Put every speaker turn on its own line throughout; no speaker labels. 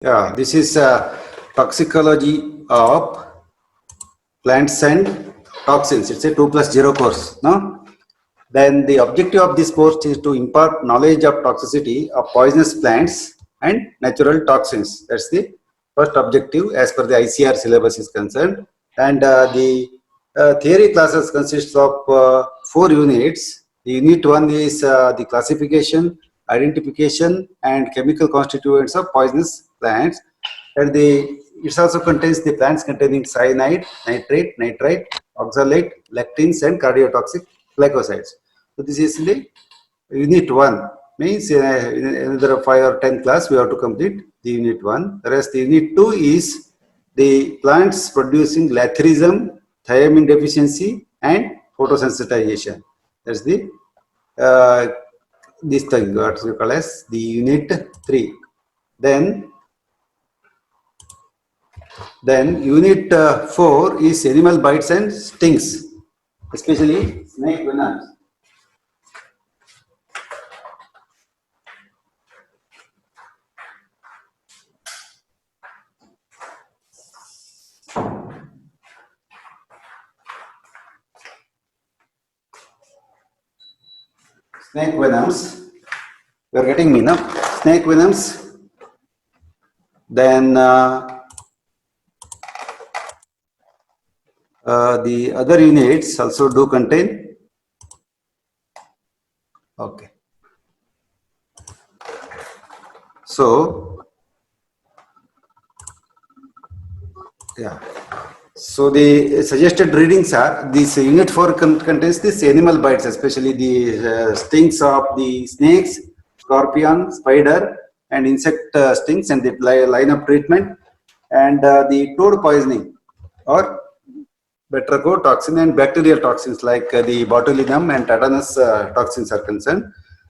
Yeah, this is toxicology of plants and toxins. It's a 2+0 course. No? Then the objective of this course is to impart knowledge of toxicity of poisonous plants and natural toxins. That's the first objective as per the ICR syllabus is concerned. And the theory classes consists of 4 units. The unit 1 is the classification, identification, and chemical constituents of poisonous plants. And it also contains the plants containing cyanide, nitrate, nitrite, oxalate, lectins, and cardiotoxic glycosides. So this is the unit 1. Means in another 5 or 10 class we have to complete the unit 1. Whereas the unit 2 is the plants producing lathrism, thiamine deficiency, and photosensitization. That's the this thing what we call as the unit 3. Then unit 4 is animal bites and stings, especially snake venom. Snake venoms. You are getting me now? Snake venoms. Then the other units also do contain. Okay. So, yeah. So the suggested readings are this unit 4 contains this animal bites, especially the stings of the snakes, scorpion, spider, and insect stings, and the line of treatment, and the toad poisoning or batrachotoxin and bacterial toxins like the botulinum and tetanus toxins are concerned.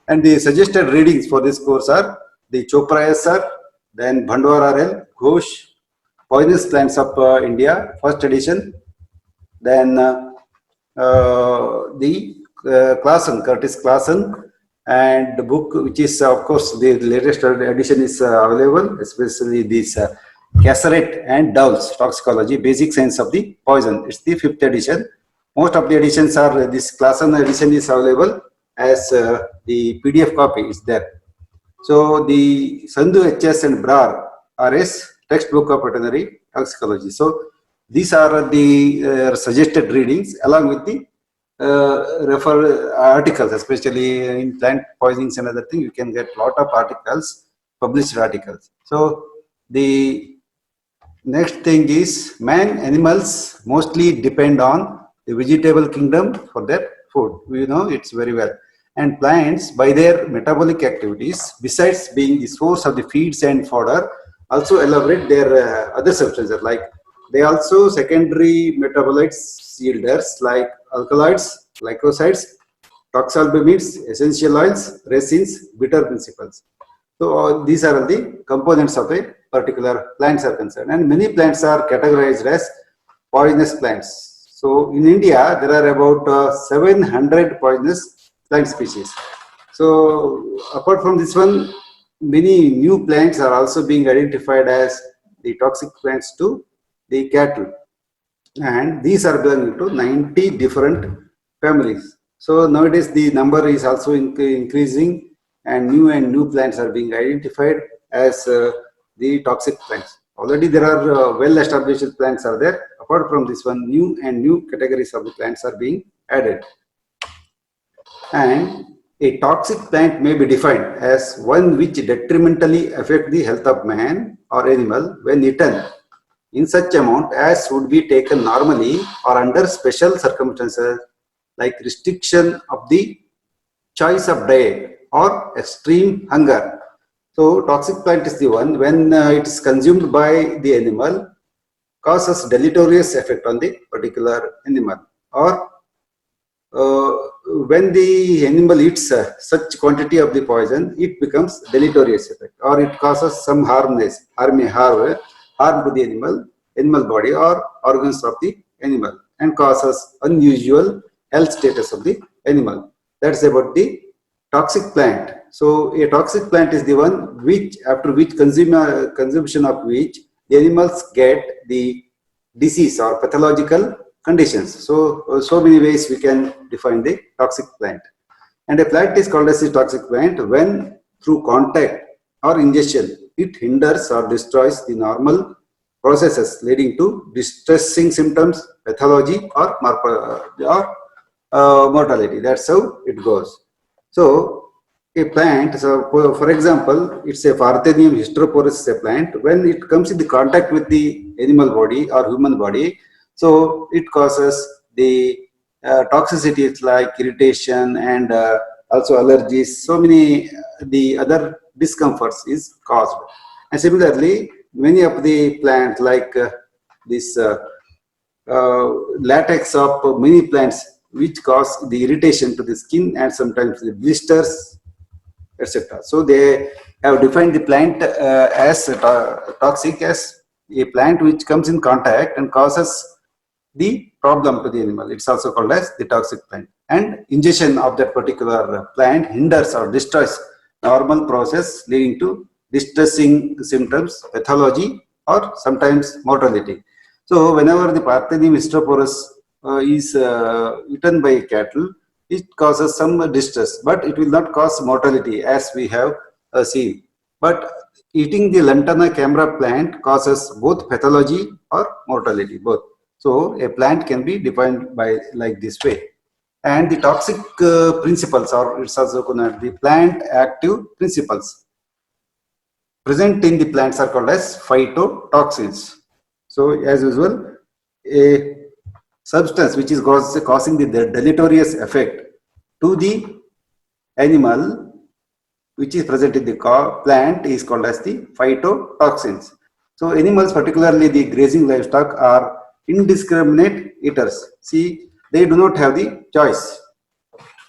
And the suggested readings for this course are the Chopra SR, then Bhandwar RL, Ghosh, Poisonous Plants of India, first edition, then the Claassen, Curtis Claassen, and the book which is of course the latest edition is available, especially this Casseret and Dowell's Toxicology, Basic Science of the Poison. It's the 5th edition. Most of the editions are, this Claassen edition is available as the PDF copy is there. So the Sandhu HS and Brar RS textbook of veterinary toxicology. So these are the suggested readings along with the refer articles, especially in plant poisonings and other things. You can get lot of articles, published articles. So the next thing is animals mostly depend on the vegetable kingdom for their food. We know it's very well. And plants, by their metabolic activities, besides being the source of the feeds and fodder, also elaborate their other substances, like they also secondary metabolites yielders like alkaloids, glycosides, toxalbumides, essential oils, resins, bitter principles. So these are the components of a particular plants are concerned, and many plants are categorized as poisonous plants. So in India, there are about 700 poisonous plant species. So apart from this one, many new plants are also being identified as the toxic plants to the cattle, and these are belonging to 90 different families. So nowadays the number is also increasing, and new plants are being identified as the toxic plants. Already there are well established plants are there. Apart from this one, new categories of the plants are being added. And a toxic plant may be defined as one which detrimentally affects the health of man or animal when eaten in such amount as would be taken normally or under special circumstances like restriction of the choice of diet or extreme hunger. So toxic plant is the one when it is consumed by the animal, causes deleterious effect on the particular animal, or when the animal eats such quantity of the poison, it becomes deleterious effect, or it causes some harm to the animal body or organs of the animal, and causes unusual health status of the animal. That's about the toxic plant. So a toxic plant is the one which after which consumption of which the animals get the disease or pathological conditions. So so many ways we can define the toxic plant. And a plant is called as a toxic plant when through contact or ingestion it hinders or destroys the normal processes leading to distressing symptoms, pathology or mortality. That's how it goes. So a plant, so for example, it's a Parthenium hysteroporus is a plant. When it comes in the contact with the animal body or human body, so it causes the toxicities like irritation and also allergies. So many the other discomforts is caused. And similarly, many of the plants like this latex of many plants which cause the irritation to the skin and sometimes the blisters, etc. So they have defined the plant as toxic as a plant which comes in contact and causes the problem to the animal. It's also called as the toxic plant. And ingestion of that particular plant hinders or destroys normal process leading to distressing symptoms, pathology, or sometimes mortality. So whenever the Parthenium hysteroporus is eaten by cattle, it causes some distress, but it will not cause mortality as we have seen. But eating the Lantana camera plant causes both pathology or mortality, both. So a plant can be defined by like this way. And the toxic principles, or it's also called the plant active principles, present in the plants are called as phytotoxins. So as usual, a substance which is causing the deleterious effect to the animal which is present in the plant is called as the phytotoxins. So animals, particularly the grazing livestock, are indiscriminate eaters. See, they do not have the choice.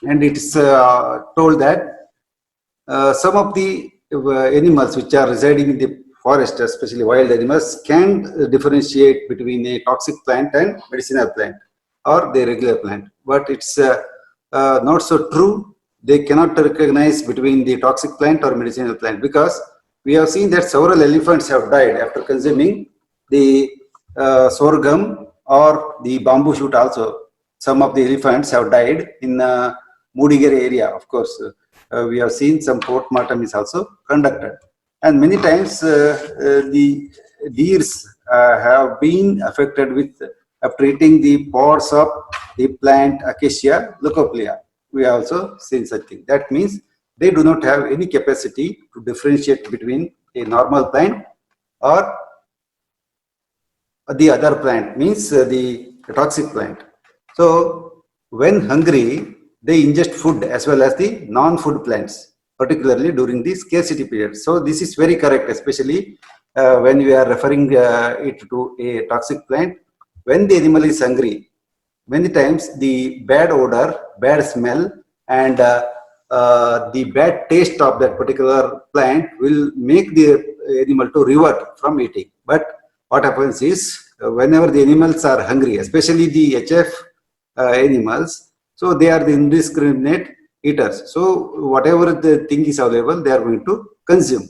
And it is told that some of the animals which are residing in the forest, especially wild animals, can differentiate between a toxic plant and medicinal plant or the regular plant. But it's not so true. They cannot recognize between the toxic plant or medicinal plant because we have seen that several elephants have died after consuming the sorghum or the bamboo shoot also. Some of the elephants have died in Mudigere area, of course. We have seen some post-mortem is also conducted. And many times the deers have been affected with treating the pods of the plant Acacia leucoplea. We have also seen such thing. That means they do not have any capacity to differentiate between a normal plant or the other plant, means the toxic plant. So when hungry, they ingest food as well as the non-food plants, particularly during the scarcity period. So this is very correct, especially when we are referring it to a toxic plant. When the animal is hungry, many times the bad odor, bad smell, and the bad taste of that particular plant will make the animal to revert from eating. But what happens is whenever the animals are hungry, especially the HF animals, so they are the indiscriminate eaters. So whatever the thing is available, they are going to consume.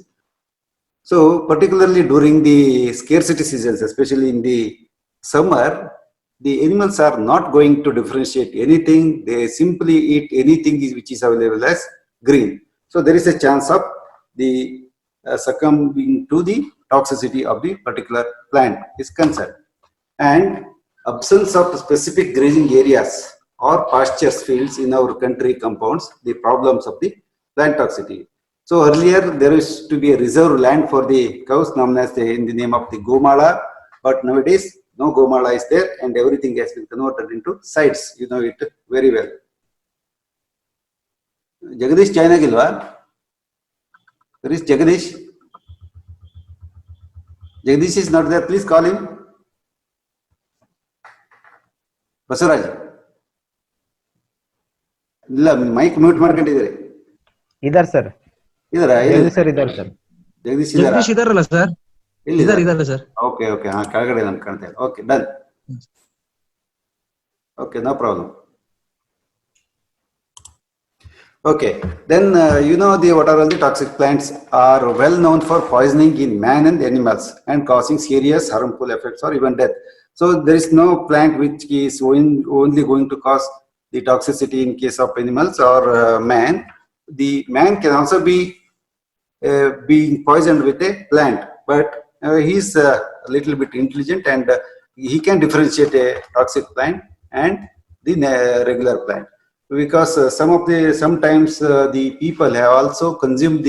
So particularly during the scarcity seasons, especially in the summer, the animals are not going to differentiate anything. They simply eat anything which is available as green. So there is a chance of the succumbing to the toxicity of the particular plant is concerned. And absence of specific grazing areas or pastures fields in our country compounds the problems of the plant toxicity. So earlier there used to be a reserve land for the cows known as in the name of the Gomala, but nowadays no Gomala is there and everything has been converted into sites. You know it very well. Jagadish China Gilwa. Where is Jagadish? Jagadish is not there. Please call him. Basavaraj ಇಲ್ಲ mic mute ಮಾಡ್ಕೊಂಡಿದ್ದಾರೆ
ಇದಾರೆ sir sir ಇದಾರೆ sir
Jagadish
ಇದಾರಲ್ಲ sir ಇದಾರೆ sir
okay okay ಹಾ ಕೆಳಗಡೆ ನಮ್ಗೆ ಕಾಣ್ತಾ ಇದೆ okay done okay no problem Okay, then what are all the toxic plants are well known for poisoning in man and animals and causing serious harmful effects or even death. So there is no plant which is only going to cause the toxicity in case of animals or man. The man can also be being poisoned with a plant, but he's a little bit intelligent and he can differentiate a toxic plant and the regular plant, because sometimes the people have also consumed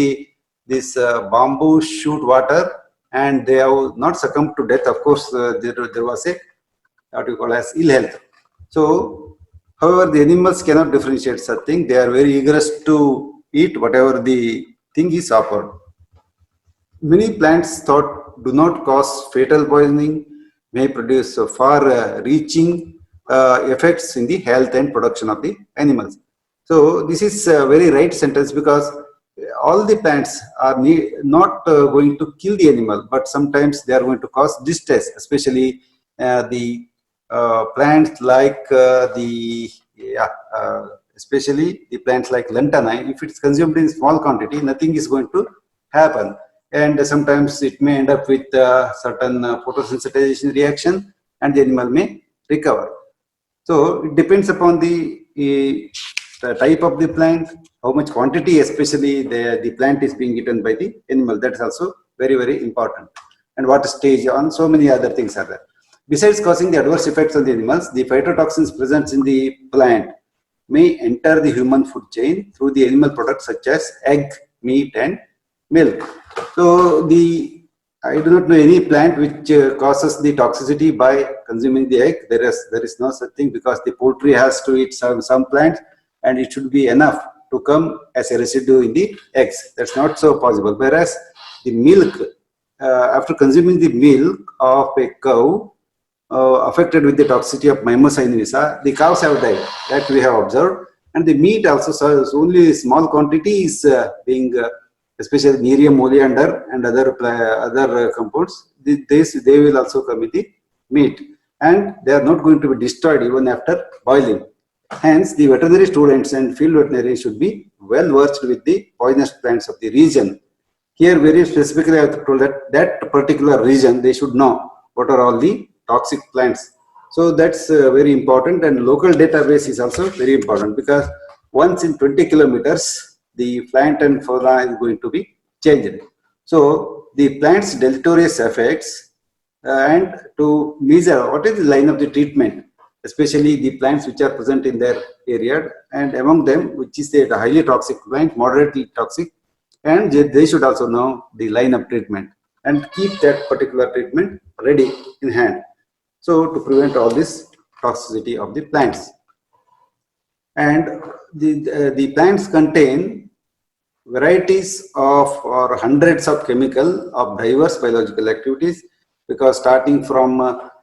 this bamboo shoot water and they have not succumbed to death. Of course, there was a what you call as ill health. So, however, the animals cannot differentiate such thing. They are very eager to eat whatever the thing is offered. Many plants thought do not cause fatal poisoning, may produce far-reaching effects in the health and production of the animals. So this is a very right sentence, because all the plants are not going to kill the animal, but sometimes they are going to cause distress, especially the plants like especially the plants like lantana. If it's consumed in small quantity, nothing is going to happen, and sometimes it may end up with certain photosensitization reaction and the animal may recover. So it depends upon the type of the plant, how much quantity especially the plant is being eaten by the animal. That is also very, very important. And what stage on, so many other things are there. Besides causing the adverse effects on the animals, the phytotoxins present in the plant may enter the human food chain through the animal products such as egg, meat and milk. So I do not know any plant which causes the toxicity by consuming the egg. There is no such thing, because the poultry has to eat some plants and it should be enough to come as a residue in the eggs. That's not so possible. Whereas the milk, after consuming the milk of a cow affected with the toxicity of Mimosa invisa, the cows have died. That we have observed. And the meat also, so only small quantity is being especially Nerium oleander and other compounds, they will also come in the meat, and they are not going to be destroyed even after boiling. Hence, the veterinary students and field veterinarians should be well versed with the poisonous plants of the region. Here, very specifically, I have told that particular region, they should know what are all the toxic plants. So that's very important, and local database is also very important, because once in 20 kilometers, the plant and fauna is going to be changed. So the plant's deleterious effects and to measure what is the line of the treatment, especially the plants which are present in their area, and among them which is the highly toxic plant, moderately toxic, and they should also know the line of treatment and keep that particular treatment ready in hand. So to prevent all this toxicity of the plants. And the plants contain varieties of or hundreds of chemical of diverse biological activities, because starting from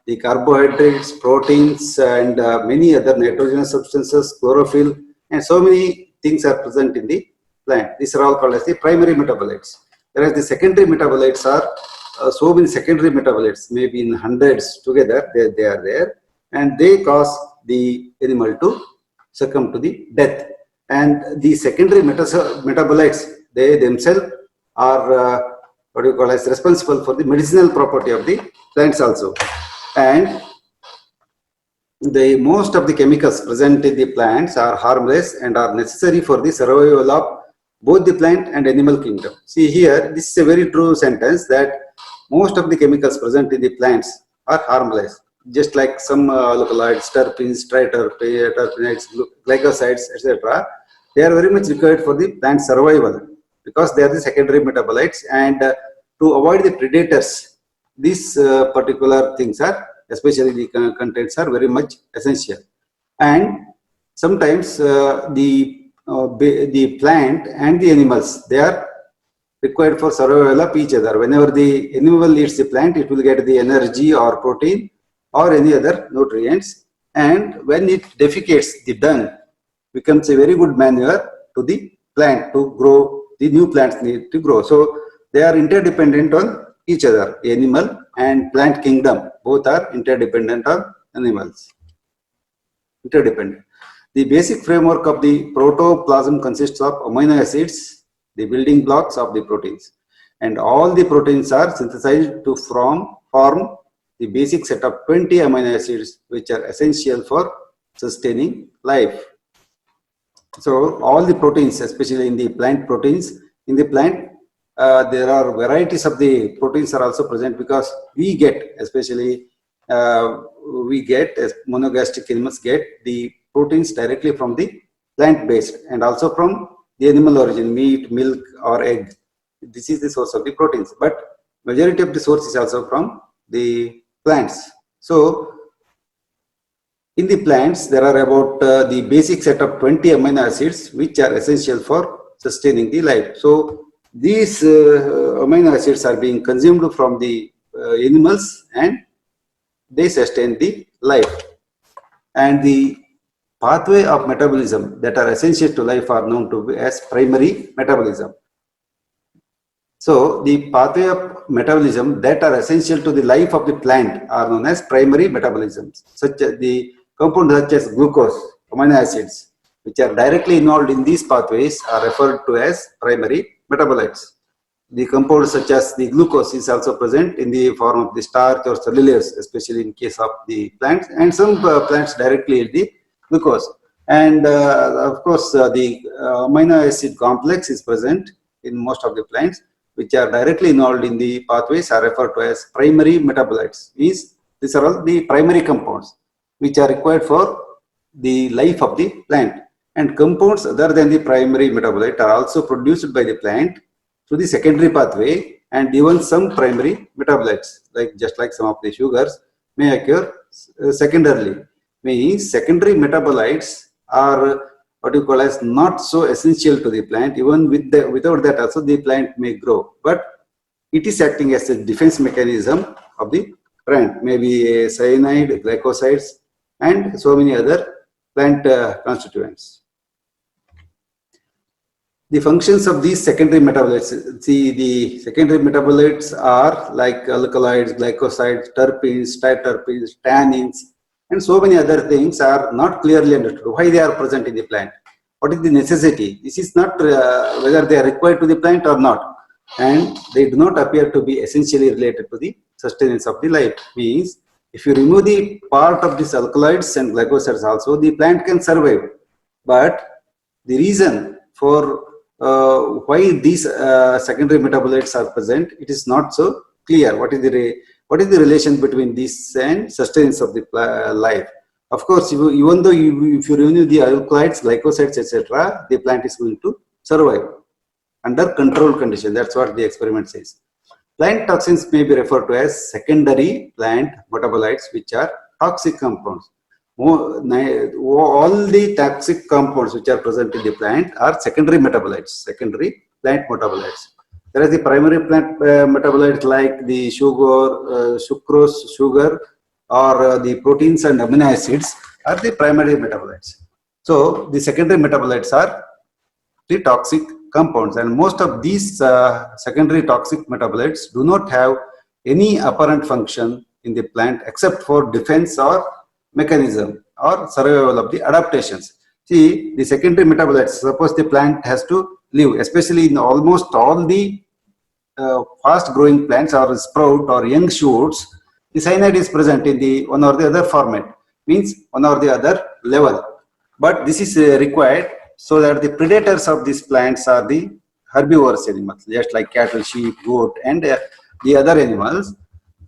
the carbohydrates, proteins, and many other nitrogenous substances, chlorophyll, and so many things are present in the plant. These are all called as the primary metabolites. Whereas the secondary metabolites are so many secondary metabolites, maybe in hundreds together, they are there, and they cause the animal to succumb to the death. And the secondary metabolites, they themselves are what you call as responsible for the medicinal property of the plants also. And the most of the chemicals present in the plants are harmless and are necessary for the survival of both the plant and animal kingdom. See here, this is a very true sentence, that most of the chemicals present in the plants are harmless. Just like some alkaloids, terpenes, triterpenes, glycosides, etc. They are very much required for the plant survival, because they are the secondary metabolites, and to avoid the predators, these particular things are, especially the contents, are very much essential. And sometimes the plant and the animals, they are required for survival of each other. Whenever the animal eats the plant, it will get the energy or protein or any other nutrients, and when it defecates, the dung becomes a very good manure to the plant to grow. The new plants need to grow. So they are interdependent on each other. The animal and plant kingdom both are interdependent on animals. Interdependent. The basic framework of the protoplasm consists of amino acids, the building blocks of the proteins. And all the proteins are synthesized to form the basic set of 20 amino acids which are essential for sustaining life. So all the proteins, especially in the plant proteins, in the plant, there are varieties of the proteins are also present because we get, especially we get, as monogastric animals get the proteins directly from the plant based and also from the animal origin, meat, milk or egg. This is the source of the proteins, but majority of the source is also from the plants. So in the plants, there are about the basic set of 20 amino acids which are essential for sustaining the life. So these amino acids are being consumed from the animals and they sustain the life. And the pathway of metabolism that are essential to life are known to be as primary metabolism. So the pathway of metabolism that are essential to the life of the plant are known as primary metabolisms, such as the compounds such as glucose, amino acids, which are directly involved in these pathways are referred to as primary metabolites. The compounds such as the glucose is also present in the form of the starch or cellulose, especially in case of the plants, and some plants directly eat the glucose. And of course, the amino acid complex is present in most of the plants, which are directly involved in the pathways are referred to as primary metabolites. These are all the primary compounds which are required for the life of the plant. And compounds other than the primary metabolite are also produced by the plant through the secondary pathway, and even some primary metabolites, like just like some of the sugars, may occur secondarily. Means secondary metabolites are what you call as not so essential to the plant. Even without that also the plant may grow, but it is acting as a defense mechanism of the plant, maybe a cyanide, glycosides, and so many other plant constituents. The functions of these secondary metabolites. See, the secondary metabolites are like alkaloids, glycosides, terpenes, triterpenes, tannins, and so many other things are not clearly understood. Why they are present in the plant? What is the necessity? This is not whether they are required to the plant or not, and they do not appear to be essentially related to the sustenance of the life. Means if you remove the part of these alkaloids and glycosides also, the plant can survive. But the reason for why these secondary metabolites are present, it is not so clear. What is the relation between this and sustenance of the life? Of course, even though if you remove the alkaloids, glycosides, etc., the plant is going to survive under controlled condition. That's what the experiment says. Plant toxins may be referred to as secondary plant metabolites, which are toxic compounds. All the toxic compounds which are present in the plant are secondary metabolites, secondary plant metabolites. Whereas the primary plant metabolites like the sugar, sucrose, sugar, or the proteins and amino acids are the primary metabolites. So the secondary metabolites are the toxic compounds, and most of these secondary toxic metabolites do not have any apparent function in the plant except for defense or mechanism or survival of the adaptations. See, the secondary metabolites, suppose the plant has to live, especially in almost all the fast growing plants or sprout or young shoots, the cyanide is present in the one or the other format, means one or the other level. But this is required so that the predators of these plants are the herbivorous animals, just like cattle, sheep, goat, and the other animals.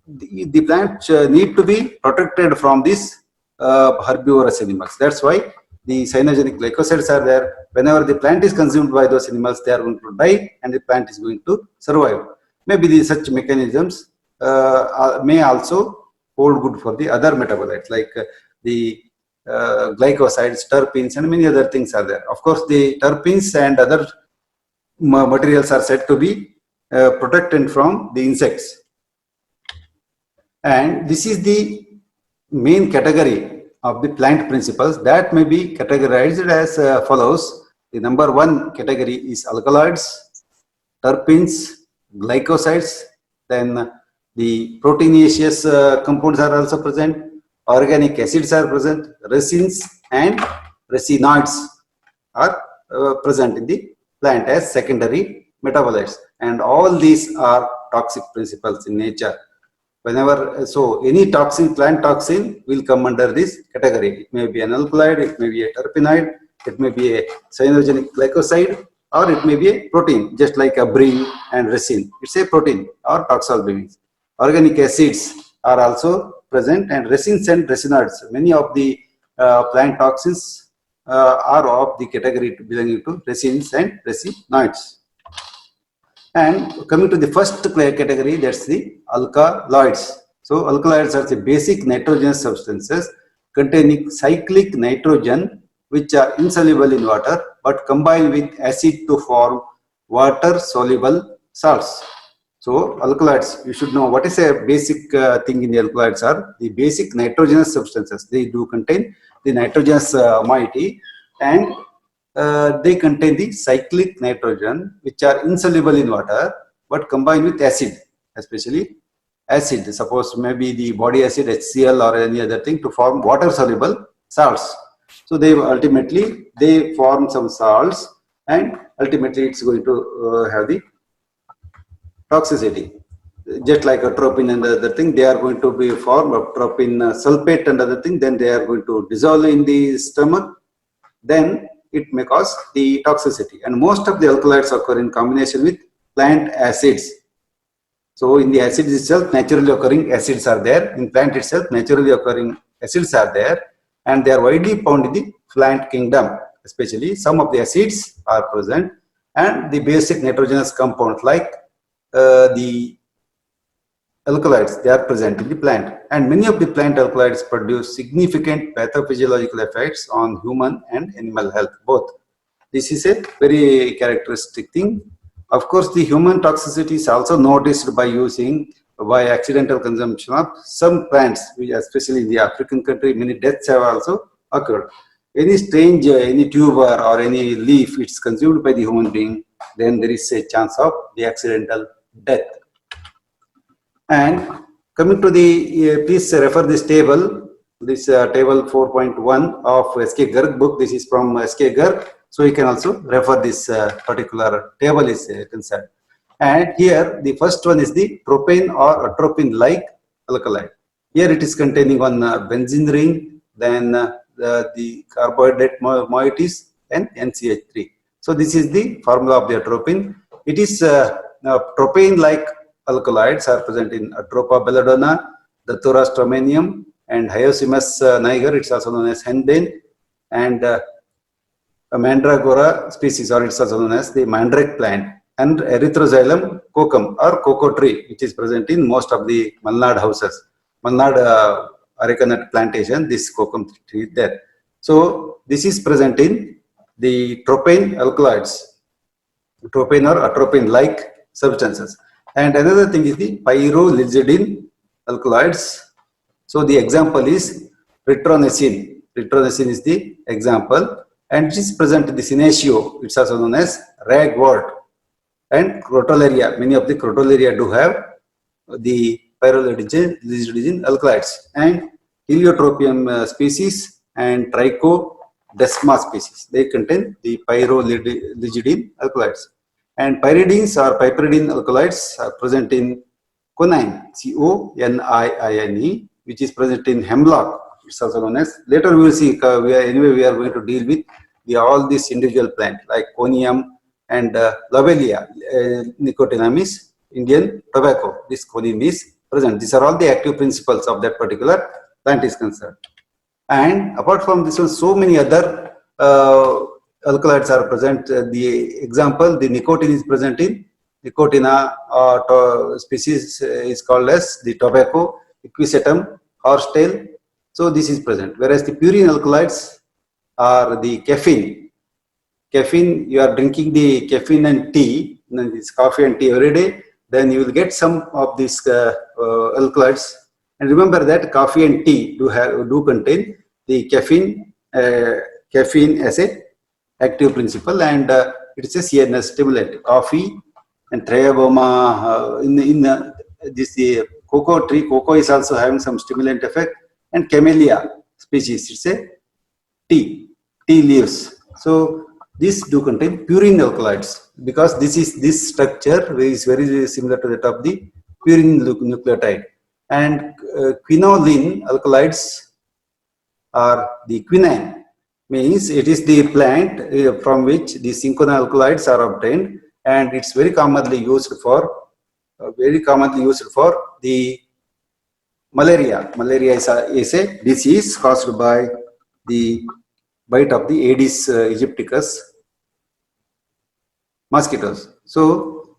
The plants need to be protected from these herbivorous animals. That's why the cyanogenic glycosides are there. Whenever the plant is consumed by those animals, they are going to die and the plant is going to survive. Maybe such mechanisms may also hold good for the other metabolites like the glycosides, terpenes, and many other things are there. Of course, the terpenes and other materials are said to be protected from the insects. And this is the main category of the plant principles that may be categorized as follows. The number one category is alkaloids, terpenes, glycosides, then the proteinaceous compounds are also present, organic acids are present, resins, and resinoids are present in the plant as secondary metabolites, and all these are toxic principles in nature. Whenever, so any toxin, plant toxin will come under this category. It may be an alkaloid, it may be a terpenoid, it may be a cyanogenic glycoside, or it may be a protein, just like a brine and resin. It's a protein or toxalbumin. Organic acids are also present, and resins and resinoids. Many of the plant toxins are of the category belonging to resins and resinoids. And coming to the first category, that's the alkaloids. So alkaloids are the basic nitrogenous substances containing cyclic nitrogen, which are insoluble in water but combine with acid to form water soluble salts. So alkaloids, you should know what is a basic thing in the alkaloids are the basic nitrogenous substances. They do contain the nitrogenous moiety, and they contain the cyclic nitrogen, which are insoluble in water but combined with acid, especially acid. Suppose maybe the body acid HCl or any other thing to form water soluble salts. So they ultimately they form some salts, and ultimately it's going to have the toxicity. Just like atropine and other thing, they are going to be formed of atropine sulfate and other thing. Then they are going to dissolve in the stomach. Then it may cause the toxicity. And most of the alkaloids occur in combination with plant acids. So in the acid itself, naturally occurring acids are there. In plant itself, naturally occurring acids are there, and they are widely found in the plant kingdom. Especially some of the acids are present, and the basic nitrogenous compounds like the alkaloids, they are present in the plant. And many of the plant alkaloids produce significant pathophysiological effects on human and animal health both. This is a very characteristic thing. Of course, the human toxicity is also noticed by accidental consumption of some plants, especially in the African country. Many deaths have also occurred. Any strange, any tuber or any leaf, it's consumed by the human being, then there is a chance of the accidental death. And coming to the, please refer this table, table 4.1 of S.K. Garg book. This is from S.K. Garg. So you can also refer this particular table is concerned. And here the first one is the propane or atropine-like alkaloid. Here it is containing one benzene ring, then the carbohydrate moieties, and NCH3. So this is the formula of the atropine. It is propane-like alkaloids are present in Atropa belladonna, Datura stramonium, and Hyoscyamus niger. It's also known as henbane, and Mandragora species, or it's also known as the mandrake plant, and Erythroxylum cocum or cocoa tree, which is present in most of the Malnad houses. Malnad areca nut plantation, this cocum tree is there. So this is present in the tropane alkaloids, tropane or atropine-like substances. And another thing is the pyrrolizidine alkaloids. So the example is retronesin. Retronesin is the example, and it is present in the Senecio. It's also known as ragwort, and Crotalaria. Many of the Crotalaria do have the pyrrolizidine alkaloids, and Heliotropium species and Trichodesma species, they contain the pyrrolizidine alkaloids. And pyridines or piperidine alkaloids are present in conine, CONIINE, which is present in hemlock. It's also known as, later we will see, we are going to deal with all these individual plants like conium and Lobelia, Nicotinamis, Indian tobacco. This conium is present. These are all the active principles of that particular plant is concerned. And apart from this one, so many other alkaloids are present. The example, the nicotine is present in Nicotina species is called as the tobacco, Equisetum, horsetail. So this is present. Whereas the purine alkaloids are the caffeine. Caffeine, you are drinking the caffeine and tea, and this coffee and tea every day, then you will get some of these alkaloids. And remember that coffee and tea do contain the caffeine, caffeine as a active principle, and it is a CNS stimulant. Coffee and Triaboma this cocoa tree. Cocoa is also having some stimulant effect, and Camellia species. It's a tea. tea leaves. So these do contain purine alkaloids because this structure is very similar to that of the purine nucleotide. And quinoline alkaloids are the quinine, means it is the plant from which the cinchona alkaloids are obtained, and it's very commonly used for the malaria. Malaria is a disease caused by the bite of the Aedes aegypticus mosquitoes. So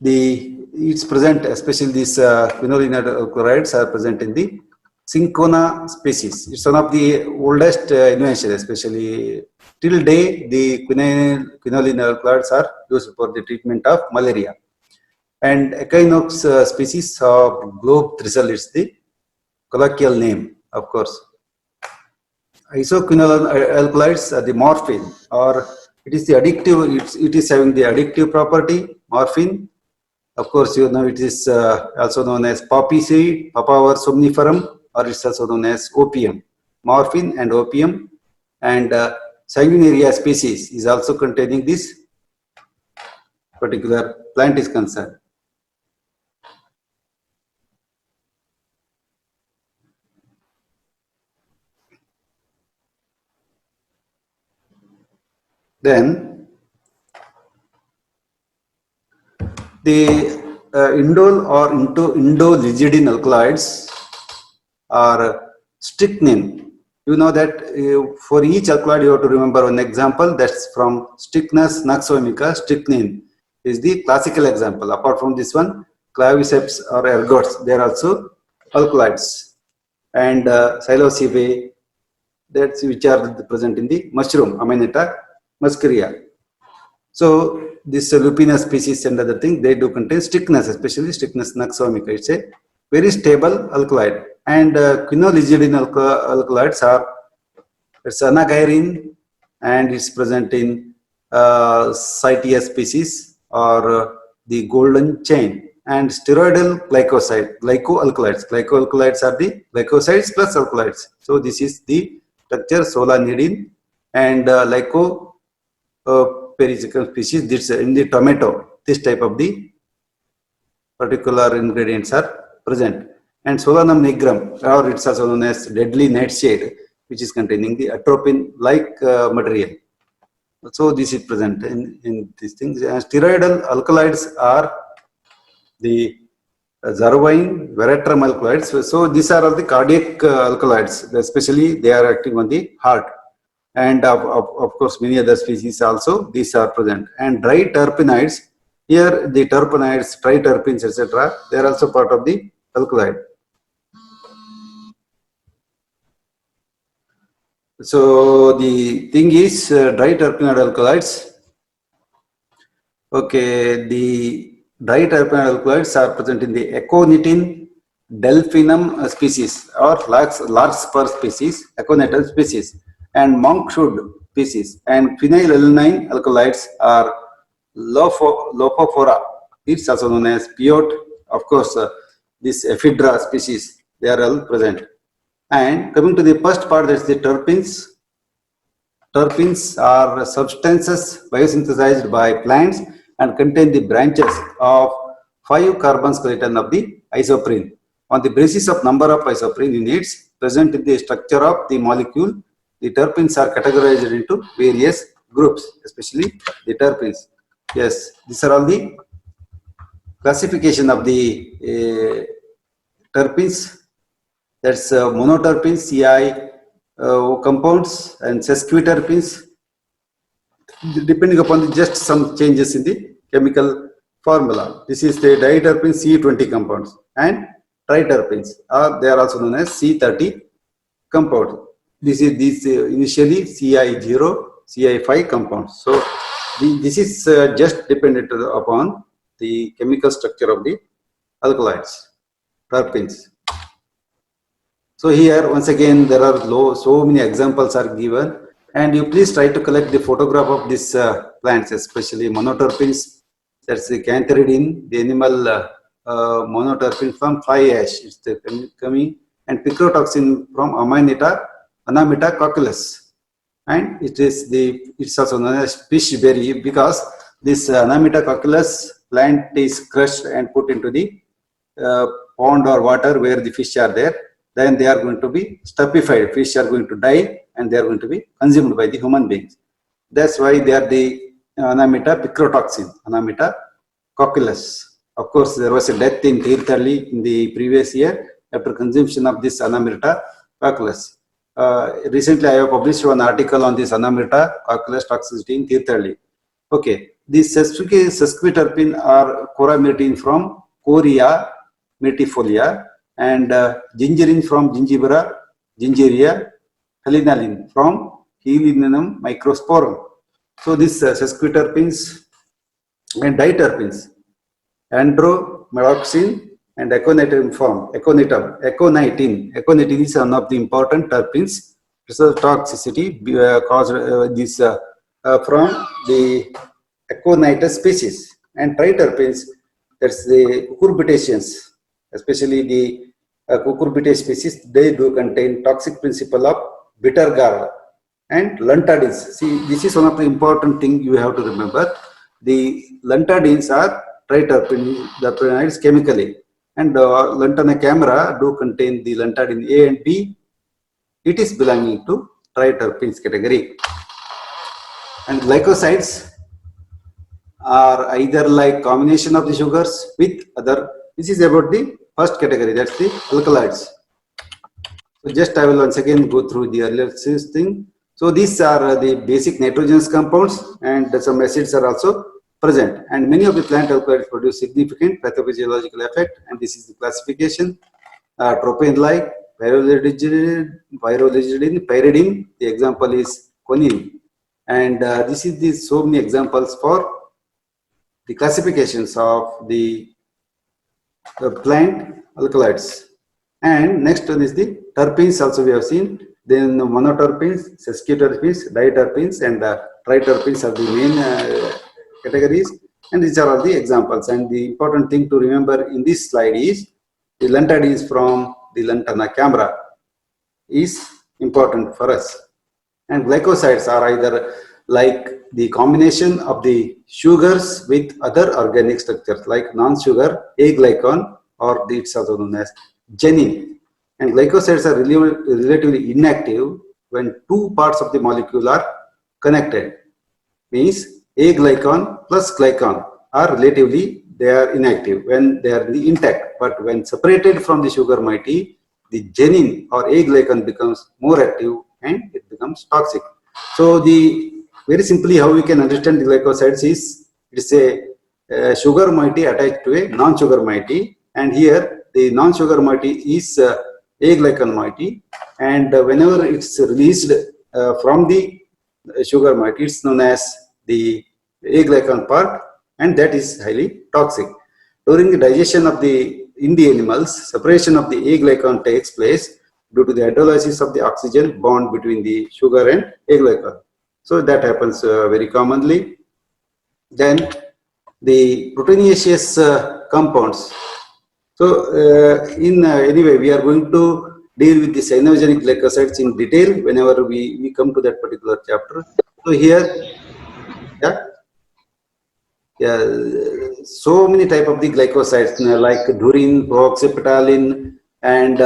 it's present, especially these quinoline alkaloids are present in the cinchona species. It's one of the oldest invention, especially till day the quinoline alkaloids are used for the treatment of malaria. And Echinox species of globe thistle is the colloquial name, of course. Isoquinoline alkaloids are the morphine, or it is the addictive. It is having the addictive property, morphine. Of course, you know it is also known as poppy seed, Papaver somniferum, or it's also known as opium. Morphine and opium, and sanguinaria species is also containing this particular plant is concerned. Then the indole or indolizidine alkaloids are strychnine. You know that for each alkaloid you have to remember one example. That's from Strychnus noxomica. Strychnine is the classical example. Apart from this one, claviceps or ergots, they are also alkaloids. And psilocybe, that's which are present in the mushroom, Amanita muscaria. So this lupinus species and other thing, they do contain strychnus, especially Strychnus noxomica. It's a very stable alkaloid. And quinolizidine alkaloids are, it's anagyrine, and it's present in Cytia species, or the golden chain. And steroidal glycoalkaloids. Glycoalkaloids are the glycosides plus alkaloids. So this is the structure, solanidine and lycoperisicum species. This in the tomato, this type of the particular ingredients are present. And Solanum nigrum, or it's also known as deadly nightshade, which is containing the atropine-like material. So this is present in these things. And steroidal alkaloids are the Zarvine, veratrum alkaloids. So these are all the cardiac alkaloids, especially they are acting on the heart. And of course many other species also, these are present. And dry terpenoids, here the terpenoids, triterpenes, etc., they are also part of the alkaloid. So the thing is dry terpenoid alkaloids. Okay, the dry terpenoid alkaloids are present in the aconitin delphinum species, or larkspur species, aconitum species, and monkshood species. And phenylalanine alkaloids are Lophophora. It's also known as peyote. Of course, this ephedra species, they are all present. And coming to the first part, that's the terpenes. Terpenes are substances biosynthesized by plants and contain the branches of 5 carbon skeleton of the isoprene. On the basis of number of isoprene units present in the structure of the molecule, the terpenes are categorized into various groups, especially the terpenes. Yes, these are all the classification of the terpenes. That's monoterpenes, CI compounds, and sesquiterpenes, depending upon just some changes in the chemical formula. This is the diterpenes C20 compounds, and triterpenes, they are also known as C30 compounds. This is initially CI0, CI5 compounds. So this is just dependent upon the chemical structure of the alkaloids, terpenes. So here once again there are so many examples are given, and you please try to collect the photograph of these plants, especially monoterpenes. That's the cantharidin, the animal monoterpene from fly ash. It's the coming, and picrotoxin from Amanita cocculus. and it's also known as fish berry because this Anamita cocculus plant is crushed and put into the pond or water where the fish are there. Then they are going to be stupefied. Fish are going to die and they are going to be consumed by the human beings. That's why they are the Anamita picrotoxin, Anamita cocculus. Of course, there was a death in Tirthalli in the previous year after consumption of this Anamita cocculus. Recently, I have published one article on this Anamita cocculus toxicity in Tirthalli. Okay, these sesquiterpene are coramitin from Coria myrtifolia and gingerin from gingeria, helinalin from Helinum microsporum. So these sesquiterpenes and diterpenes, andromeroxin and aconitum form, aconitin is one of the important terpenes. So toxicity caused from the aconitus species, and triterpenes, that's the cucurbitaceans, especially the cucurbitaceae species, they do contain toxic principle of bitter gourd and lantadines. See, this is one of the important things you have to remember. The lantadines are triterpenoids chemically, and lantana camera do contain the lantadine A and B. It is belonging to triterpenes category. And glycosides are either like combination of the sugars with other. This is about the first category, that's the alkaloids. So just I will once again go through the earlier thing. So these are the basic nitrogenous compounds, and some acids are also present. And many of the plant alkaloids produce significant pathophysiological effect, and this is the classification. Tropane-like, pyrrolidine, pyridine. The example is quinine, and this is the so many examples for the classifications of the plant alkaloids. And next one is the terpenes. Also we have seen. Then monoterpenes, sesquiterpenes, diterpenes, and triterpenes are the main categories. And these are all the examples. And the important thing to remember in this slide is the lantadines from the lantana camera is important for us. And glycosides are either like the combination of the sugars with other organic structures like non-sugar aglycon, or it's also known as genin. And glycosides are relatively inactive when two parts of the molecule are connected. Means aglycon plus glycon are relatively, they are inactive when they are intact. But when separated from the sugar moiety, the genin or aglycon becomes more active and it becomes toxic. So the very simply how we can understand the glycosides is, it's a sugar moiety attached to a non-sugar moiety, and here the non-sugar moiety is aglycon moiety, and whenever it's released from the sugar moiety, it's known as the aglycon part, and that is highly toxic. During the digestion of in the animals, separation of the aglycon takes place due to the hydrolysis of the oxygen bond between the sugar and aglycon. So that happens very commonly. Then the proteinaceous compounds. So anyway, we are going to deal with the cyanogenic glycosides in detail whenever we come to that particular chapter. So here, so many type of the glycosides like dhurin, prooxypetalin, and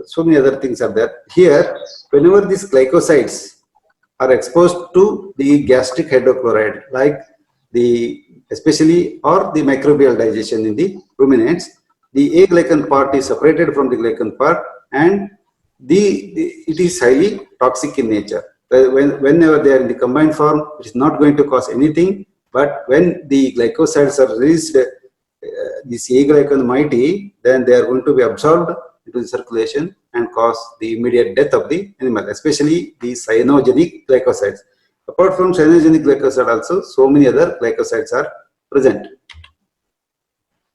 so many other things are there. Here, whenever these glycosides are exposed to the gastric hydrochloride, like especially or the microbial digestion in the ruminants, the aglycan part is separated from the glycan part, and it is highly toxic in nature. Whenever they are in the combined form, it is not going to cause anything, but when the glycosides are released, this aglycan moiety, then they are going to be absorbed into the circulation and cause the immediate death of the animal, especially the cyanogenic glycosides. Apart from cyanogenic glycoside also, so many other glycosides are present.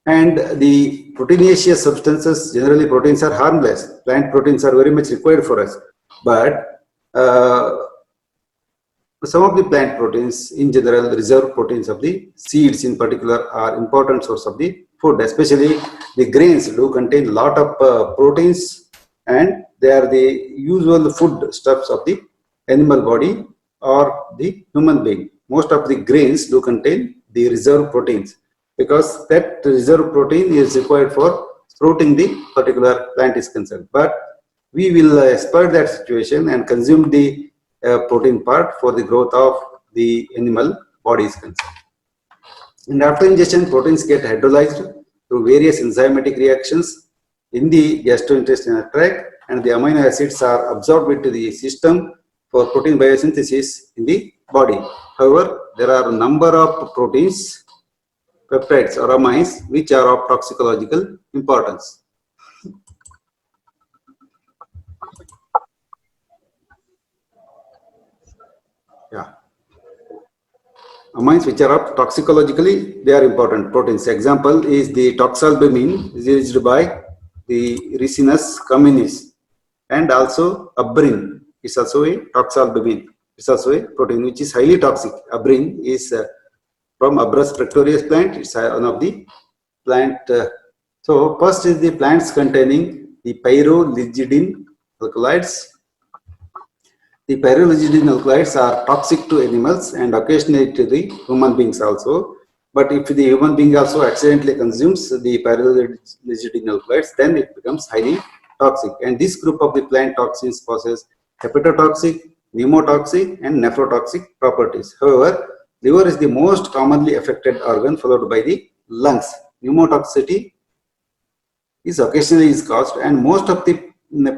And the proteinaceous substances, generally proteins are harmless. Plant proteins are very much required for us. But some of the plant proteins, in general, reserve proteins of the seeds in particular, are important source of the food. Especially the grains do contain a lot of proteins, and they are the usual food stuffs of the animal body or the human being. Most of the grains do contain the reserve proteins because that reserve protein is required for sprouting the particular plant is concerned. But we will exploit that situation and consume the protein part for the growth of the animal body is concerned. And after ingestion, proteins get hydrolyzed through various enzymatic reactions in the gastrointestinal tract, and the amino acids are absorbed into the system for protein biosynthesis in the body. However, there are a number of proteins, peptides or amines which are of toxicological importance. Yeah. Amines which are of toxicologically, they are important proteins. Example is the toxalbumine, released by the Ricinus communis, and also abrin is also a toxalbumine. It's also a protein which is highly toxic. Abrin is from Abrus fructorius plant. It's one of the plant. So first is the plants containing the pyroligidin alkaloids. The pyroligidin alkaloids are toxic to animals and occasionally to the human beings also. But if the human being also accidentally consumes the pyroligidin alkaloids, then it becomes highly toxic. And this group of the plant toxins possess hepatotoxic, pneumotoxic, and nephrotoxic properties. However, liver is the most commonly affected organ, followed by the lungs. Pneumotoxicity is occasionally caused, and most of the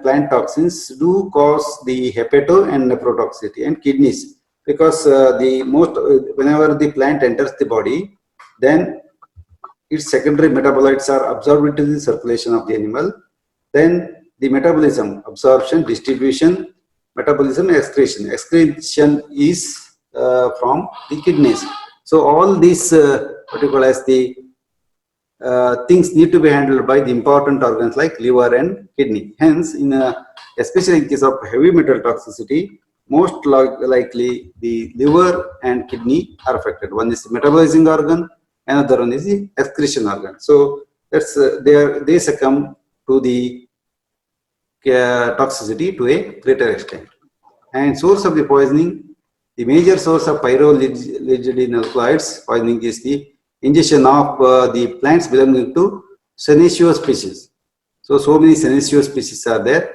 plant toxins do cause the hepato and nephrotoxicity and kidneys, because whenever the plant enters the body, then its secondary metabolites are absorbed into the circulation of the animal. Then the metabolism, absorption, distribution, metabolism, excretion. Excretion is from the kidneys. So all these what you call as the things need to be handled by the important organs like liver and kidney. Hence, especially in case of heavy metal toxicity, most likely the liver and kidney are affected. One is the metabolizing organ, another one is the excretion organ. So that's they succumb to the toxicity to a greater extent. And source of the poisoning, the major source of pyroligidin alkaloids poisoning is the ingestion of the plants belonging to Senecio species. So many Senecio species are there.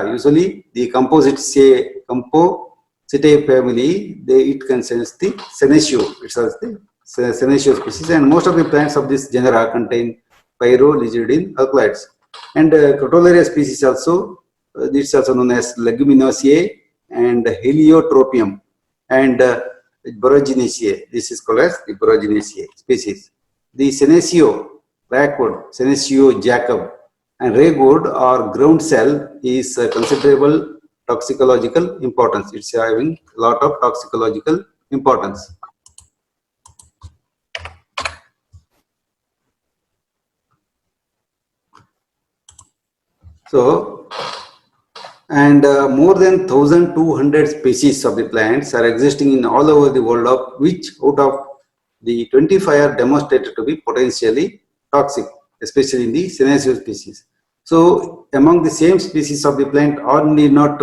Usually the Compositaceae family, it contains the Senecio. It's the Senecio species, and most of the plants of this genera contain pyroligidin alkaloids. And Crotalaria species also, it's also known as Leguminosae and Heliotropium and Boraginaceae. This is called as the Boraginaceae species. The Senecio blackwood, Senecio jacob, and raywood or ground cell is considerable toxicological importance. It's having a lot of toxicological importance. So, and more than 1,200 species of the plants are existing in all over the world, of which out of the 25 are demonstrated to be potentially toxic, especially in the Senecio species. So among the same species of the plant, all need not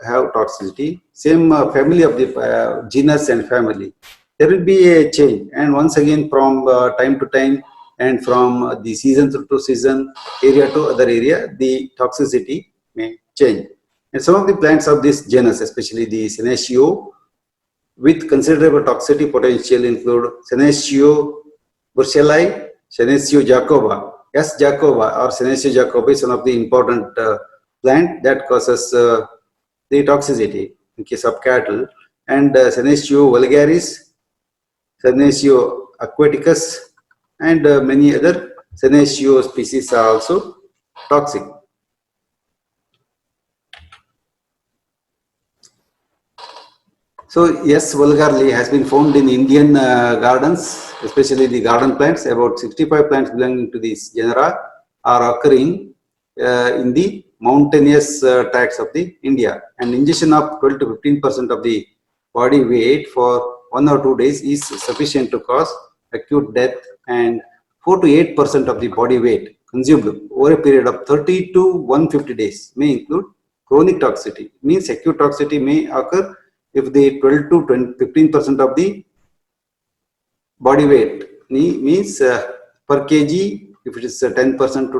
have toxicity, same family of the genus and family, there will be a change, and once again from time to time and from the season to season, area to other area, the toxicity may change. And some of the plants of this genus, especially the Senecio, with considerable toxicity potential include Senecio burchellii, Senecio jacoba. S. jacoba or Senecio jacoba is one of the important plant that causes the toxicity in case of cattle, and Senecio vulgaris, Senecio aquaticus, and many other Senecio species are also toxic. So S. vulgare has been found in Indian gardens, especially the garden plants. About 65 plants belonging to this genera are occurring in the mountainous tracts of the India. And ingestion of 12 to 15% of the body weight for 1 or 2 days is sufficient to cause acute death, and 4 to 8% of the body weight consumed over a period of 30 to 150 days may include chronic toxicity. Means acute toxicity may occur if the 12 to 15% of the body weight means per kg. If it is 10% to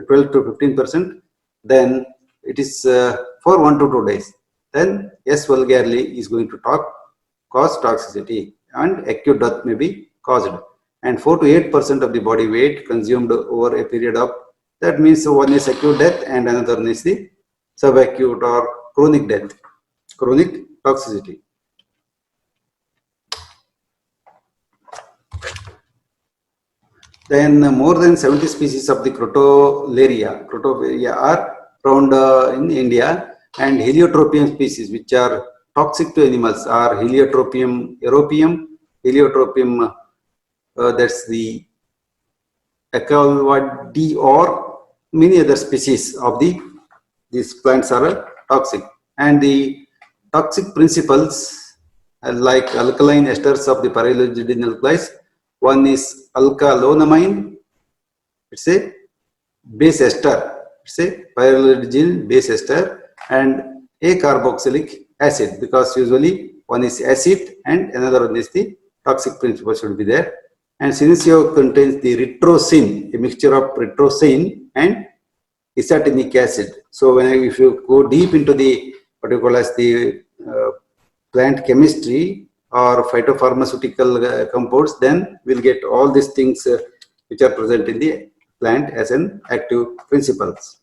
12 to 15%, then it is for 1 to 2 days. Then S. vulgarly is going to cause toxicity and acute death may be caused. And 4 to 8% of the body weight consumed over a period of, that means one is acute death and another one is the subacute or chronic death, chronic toxicity. Then more than 70 species of the Crotalaria are found in India, and Heliotropium species which are toxic to animals are Heliotropium europaeum, Heliotropium that's the Acalypdi, or many other species of these plants are toxic. And the toxic principles like alkaline esters of the pyrrolidine alkalides. One is alkalonamine, it's a base ester, it's a pyrrolidine base ester, and a carboxylic acid, because usually one is acid and another one is the toxic principle should be there. And Senecio contains the retrosine, a mixture of retrosine and isatinic acid. So if you go deep into the what you call as the plant chemistry or phytopharmaceutical compounds, then we'll get all these things which are present in the plant as an active principles.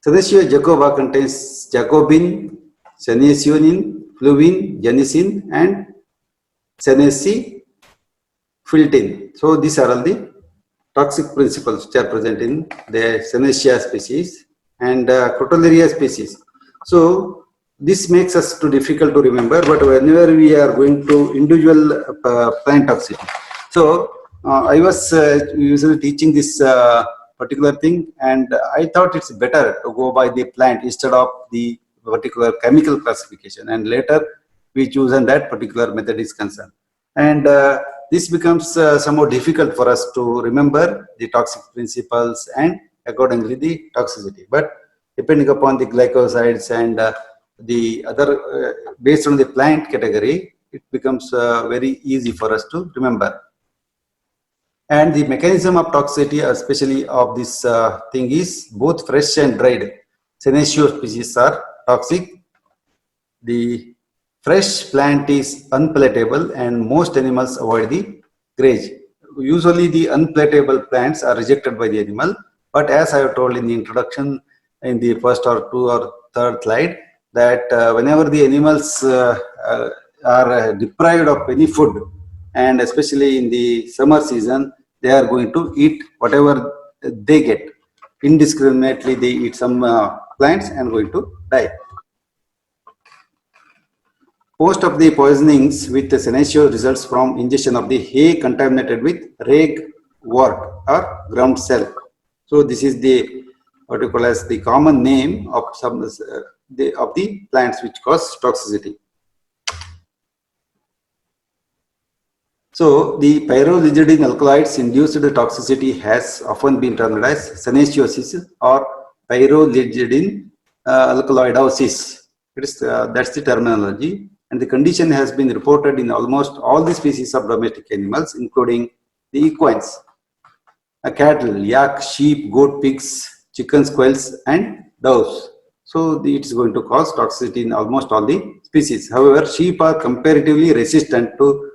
Senecio jacoba contains jacobin, senecionin, fluvin, genicin, and senecifiltin. So these are all the toxic principles which are present in the Senecia species and Crotalaria species. So this makes us too difficult to remember, but whenever we are going to individual plant toxicity. So I was usually teaching this particular thing, and I thought it's better to go by the plant instead of the particular chemical classification, and later we choose and that particular method is concerned. And this becomes somewhat difficult for us to remember the toxic principles and accordingly the toxicity. But depending upon the glycosides and the other based on the plant category, it becomes very easy for us to remember. And the mechanism of toxicity, especially of this thing, is both fresh and dried Senecio species are toxic. The fresh plant is unpalatable and most animals avoid the graze. Usually the unpalatable plants are rejected by the animal, but as I have told in the introduction in the first or two or third slide, that whenever the animals are deprived of any food, and especially in the summer season, they are going to eat whatever they get. Indiscriminately they eat some plants and going to die. Most of the poisonings with the Senecio results from ingestion of the hay contaminated with ragwort or ground cell. So this is the what you call as the common name of some of the plants which cause toxicity. So the pyrrolidine alkaloids induced toxicity has often been termed as senesiosis or pyrrolidine alkaloidosis. It is that's the terminology, and the condition has been reported in almost all the species of domestic animals, including the equines, cattle, yak, sheep, goat, pigs, chickens, quails, and doves. So it is going to cause toxicity in almost all the species. However, sheep are comparatively resistant to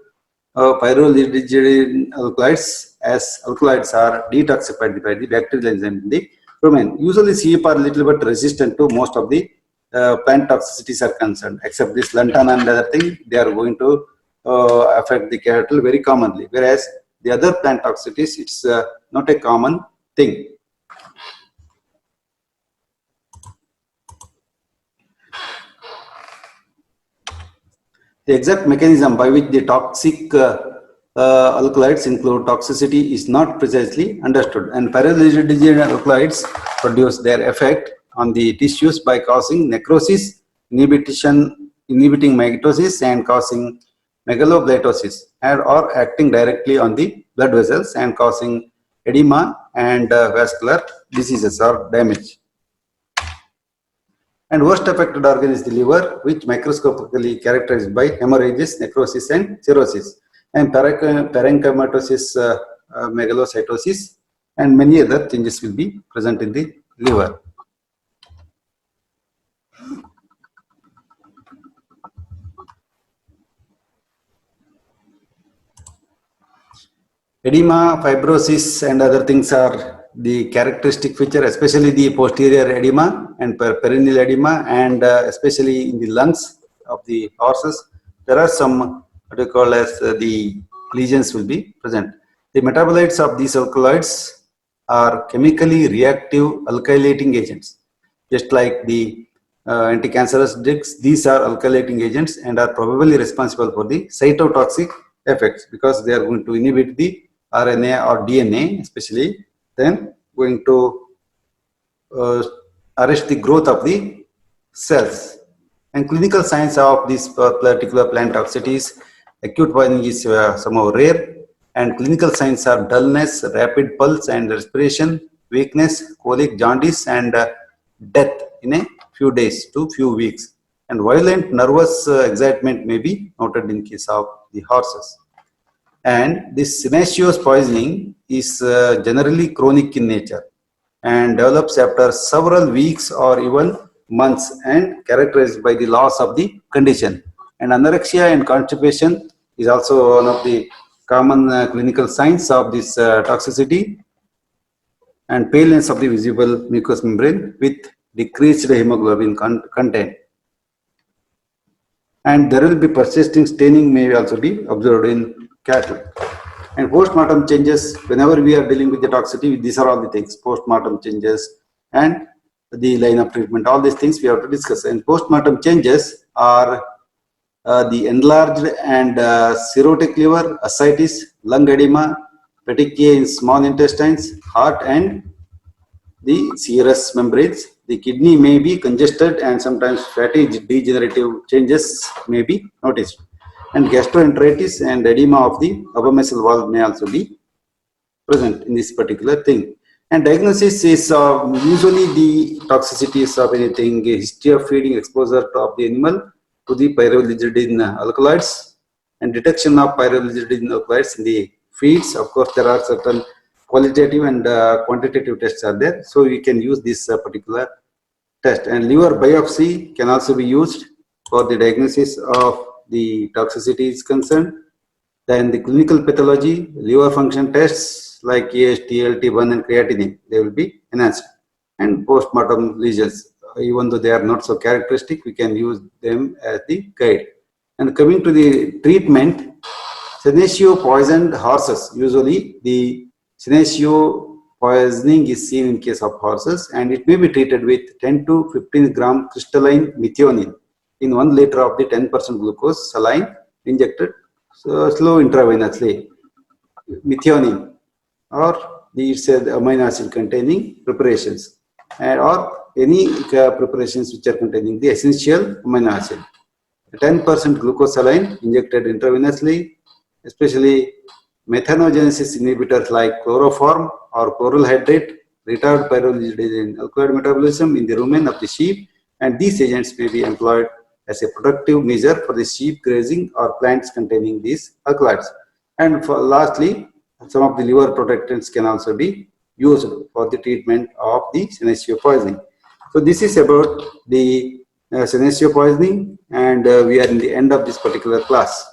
pyrrolidine alkaloids, as alkaloids are detoxified by the bacterial enzyme in the rumen. Usually sheep are little bit resistant to most of the plant toxicities are concerned, except this lantana and other thing, they are going to affect the cattle very commonly, whereas the other plant toxicities, it's not a common thing. The exact mechanism by which the toxic alkaloids include toxicity is not precisely understood, and pyrrolidine alkaloids produce their effect on the tissues by causing necrosis, inhibiting mitosis, and causing megaloblatosis, or acting directly on the blood vessels and causing edema and vascular diseases or damage. And worst affected organ is the liver, which microscopically characterized by hemorrhages, necrosis, and cirrhosis, and parenchymatous megalocytosis, and many other changes will be present in the liver. Edema, fibrosis, and other things are the characteristic feature, especially the posterior edema and perineal edema, and especially in the lungs of the horses. There are some what we call as the lesions will be present. The metabolites of these alkaloids are chemically reactive alkylating agents, just like the anti-cancerous drugs. These are alkylating agents and are probably responsible for the cytotoxic effects, because they are going to inhibit the RNA or DNA, especially, then going to arrest the growth of the cells. And clinical signs of this particular plant toxicities: acute poisoning is somehow rare, and clinical signs are dullness, rapid pulse and respiration, weakness, colic, jaundice, and death in a few days to few weeks. And violent nervous excitement may be noted in case of the horses. And this senecio poisoning is generally chronic in nature and develops after several weeks or even months, and characterized by the loss of the condition. And anorexia and constipation is also one of the common clinical signs of this toxicity, and paleness of the visible mucous membrane with decreased hemoglobin content. And there will be persisting staining may also be observed in cattle. And post-mortem changes, whenever we are dealing with the toxicity, these are all the things: post-mortem changes and the line of treatment. All these things we have to discuss. And post-mortem changes are the enlarged and cirrhotic liver, ascites, lung edema, petechiae in small intestines, heart, and the serous membranes. The kidney may be congested, and sometimes fatty degenerative changes may be noticed. And gastroenteritis and edema of the upper muscle valve may also be present in this particular thing. And diagnosis is usually the toxicities of anything, a history of feeding exposure of the animal to the pyrrolizidine alkaloids, and detection of pyrrolizidine alkaloids in the feeds. Of course, there are certain qualitative and quantitative tests are there, so we can use this particular test. And liver biopsy can also be used for the diagnosis of the toxicity is concerned. Then the clinical pathology, liver function tests like AST, ALT1 and creatinine, they will be enhanced. And post-mortem lesions, even though they are not so characteristic, we can use them as the guide. And coming to the treatment, senecio poisoned horses, usually the senecio poisoning is seen in case of horses, and it may be treated with 10 to 15 gram crystalline methionine in 1 liter of the 10% glucose saline injected slow intravenously. Methionine, or it's a amino acid containing preparations, and or any preparations which are containing the essential amino acid. 10% glucose saline injected intravenously, especially methanogenesis inhibitors like chloroform or chloral hydrate retard pyrrolizidine alkaloid metabolism in the rumen of the sheep, and these agents may be employed as a protective measure for the sheep grazing or plants containing these alkaloids. And for lastly, some of the liver protectants can also be used for the treatment of the senecio poisoning. So this is about the senecio poisoning, and we are in the end of this particular class.